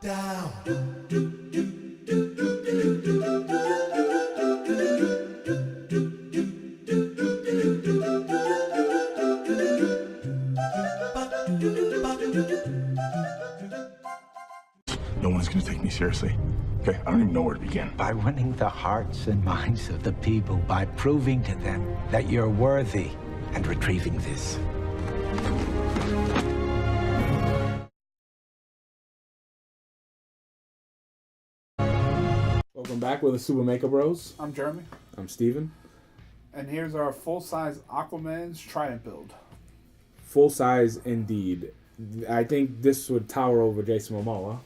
No one's gonna take me seriously. Okay, I don't even know where to begin. By winning the hearts and minds of the people, by proving to them that you're worthy and retrieving this. Welcome back with the Super Maker Bros. I'm Jeremy. I'm Steven. And here's our full-size Aquaman's Trident build. Full size indeed. I think this would tower over Jason Momoa.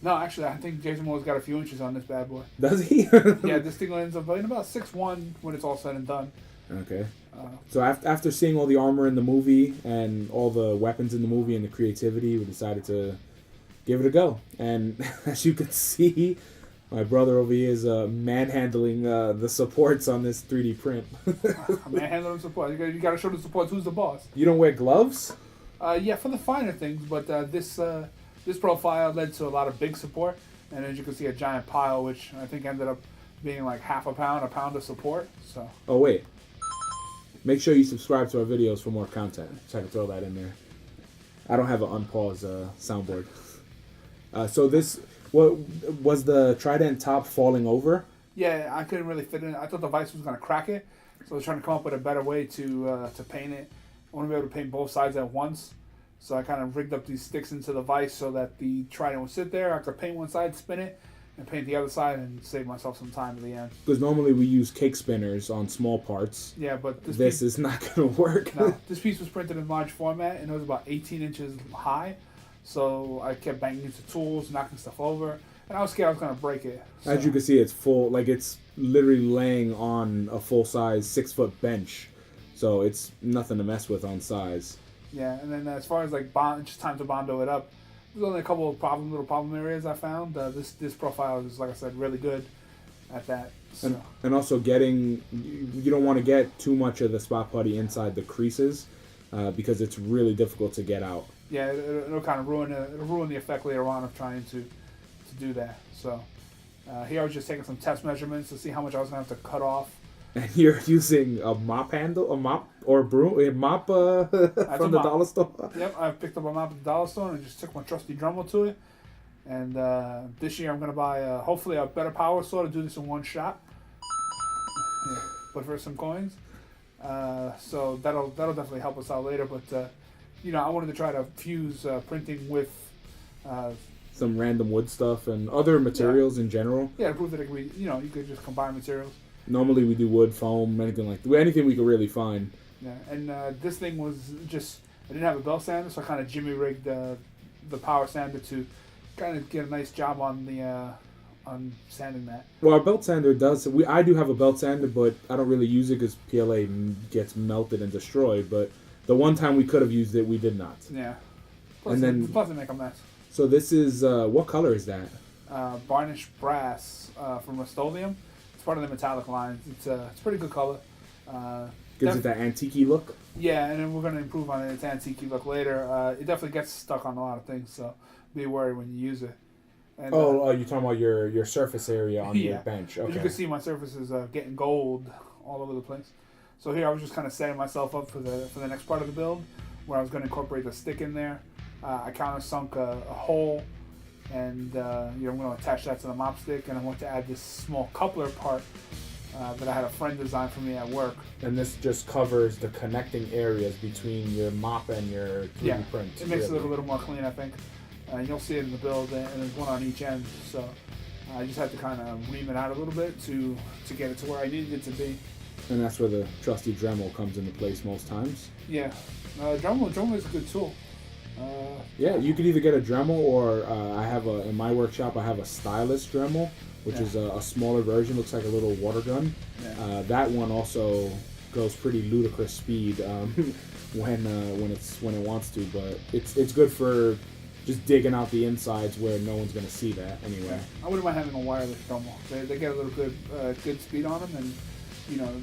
No, actually, I think Jason Momoa's got a few inches on this bad boy. Does he? Yeah, this thing ends up being about 6'1" when it's all said and done. Okay. So after seeing all the armor in the movie and all the weapons in the movie and the creativity, we decided to give it a go. And as you can see, my brother over here is manhandling the supports on this 3D print. Manhandling the supports. You got to show the supports who's the boss. You don't wear gloves? Yeah, for the finer things, but this profile led to a lot of big support, and as you can see, a giant pile, which I think ended up being like half a pound of support. So. Oh wait. Make sure you subscribe to our videos for more content. So I can throw that in there. I don't have an unpause soundboard. So this, what was the Trident top falling over? Yeah, I couldn't really fit in. I thought the vise was going to crack it, so I was trying to come up with a better way to paint it. I want to be able to paint both sides at once, so I kind of rigged up these sticks into the vise so that the Trident would sit there. I could paint one side, spin it, and paint the other side, and save myself some time at the end. Because normally we use cake spinners on small parts. Yeah, but this is not going to work. No, this piece was printed in large format, and it was about 18 inches high, so I kept banging into tools, knocking stuff over, and I was scared I was going to break it. So. As you can see, it's full, like it's literally laying on a full-size 6-foot bench. So it's nothing to mess with on size. Yeah, and then as far as like just time to bondo it up, there's only a couple of little problem areas I found. This profile is, like I said, really good at that. So. And also you don't want to get too much of the spot putty inside the creases because it's really difficult to get out. Yeah, it'll kind of ruin the effect later on of trying to do that. So here I was just taking some test measurements to see how much I was going to have to cut off. And you're using a mop handle, or a broom, a mop from the dollar store? Yep, I picked up a mop at the dollar store and just took my trusty Dremel to it. And this year I'm going to buy, hopefully, a better power saw to do this in one shot. Yeah, but for some coins. So that'll definitely help us out later. But, I wanted to try to fuse printing with... some random wood stuff and other materials in general. Yeah, to prove that it could be, you could just combine materials. Normally we do wood, foam, anything we could really find. Yeah, and this thing was just, I didn't have a belt sander, so I kind of jimmy rigged the power sander to kind of get a nice job on the on sanding that. Well, our belt sander does. I do have a belt sander, but I don't really use it because PLA gets melted and destroyed. But the one time we could have used it, we did not. Yeah. Plus they make a mess. So this is what color is that? Varnished brass from Rust-Oleum. It's part of the metallic line. It's a pretty good color. Gives it that antique-y look? Yeah, and then we're going to improve on its antique look later. It definitely gets stuck on a lot of things, so be worried when you use it. And, you're talking about your surface area on your bench. Okay. As you can see, my surface is getting gold all over the place. So here I was just kind of setting myself up for the next part of the build, where I was going to incorporate the stick in there. I countersunk a hole, and I'm going to attach that to the mop stick, and I want to add this small coupler part that I had a friend design for me at work. And this just covers the connecting areas between your mop and your 3D print. It makes it look a little more clean, I think. You'll see it in the build, and there's one on each end. So I just had to kind of ream it out a little bit to get it to where I needed it to be. And that's where the trusty Dremel comes into place most times. Yeah, Dremel is a good tool. Yeah, you could either get a Dremel or in my workshop I have a stylus Dremel, which is a smaller version, looks like a little water gun. Yeah. That one also goes pretty ludicrous speed when it wants to, but it's good for just digging out the insides where no one's going to see that anyway. Yeah. I wouldn't mind having a wireless Dremel. They get a little good speed on them, and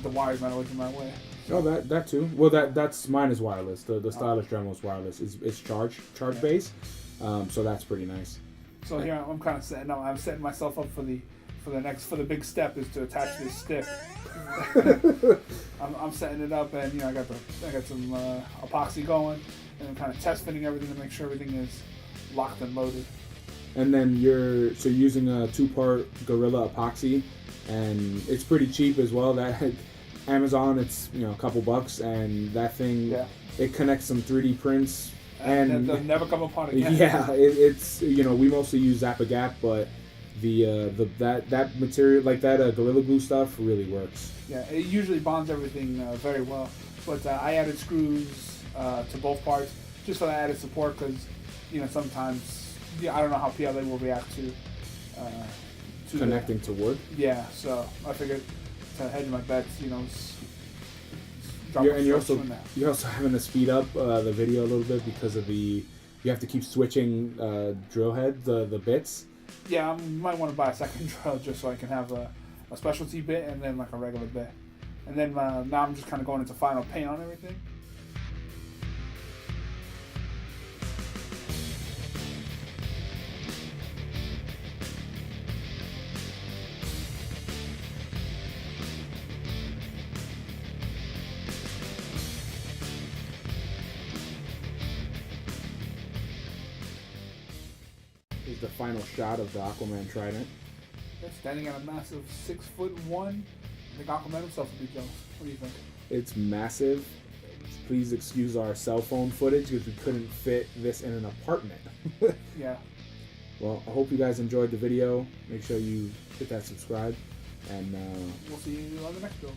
the wire's not always in my way. Oh, that too. Well, that's mine is wireless. The stylus Dremel is wireless. It's charge based, so that's pretty nice. So here I'm kind of setting up. I'm setting myself up for the big step is to attach this stick. I'm setting it up, and I got some epoxy going, and I'm kind of test fitting everything to make sure everything is locked and loaded. And then you're using a 2-part Gorilla epoxy, and it's pretty cheap as well. That Amazon, it's a couple bucks, and that thing it connects some 3D prints. And they'll never come apart again. Yeah, it's we mostly use Zap-A-Gap, but that material like that Gorilla Glue stuff really works. Yeah, it usually bonds everything very well. But I added screws to both parts just for the added support, because sometimes I don't know how PLA will react to connecting to wood. Yeah, so I figured to hedge my bets, you're also having to speed up the video a little bit because of you have to keep switching drill head, the bits. Yeah, I might want to buy a second drill just so I can have a specialty bit and then like a regular bit. And then now I'm just kind of going into final paint on everything. Is the final shot of the Aquaman Trident. They're standing at a massive 6'1". I think Aquaman himself would be jealous. What do you think? It's massive. Please excuse our cell phone footage because we couldn't fit this in an apartment. Yeah. Well, I hope you guys enjoyed the video. Make sure you hit that subscribe, and we'll see you on the next build.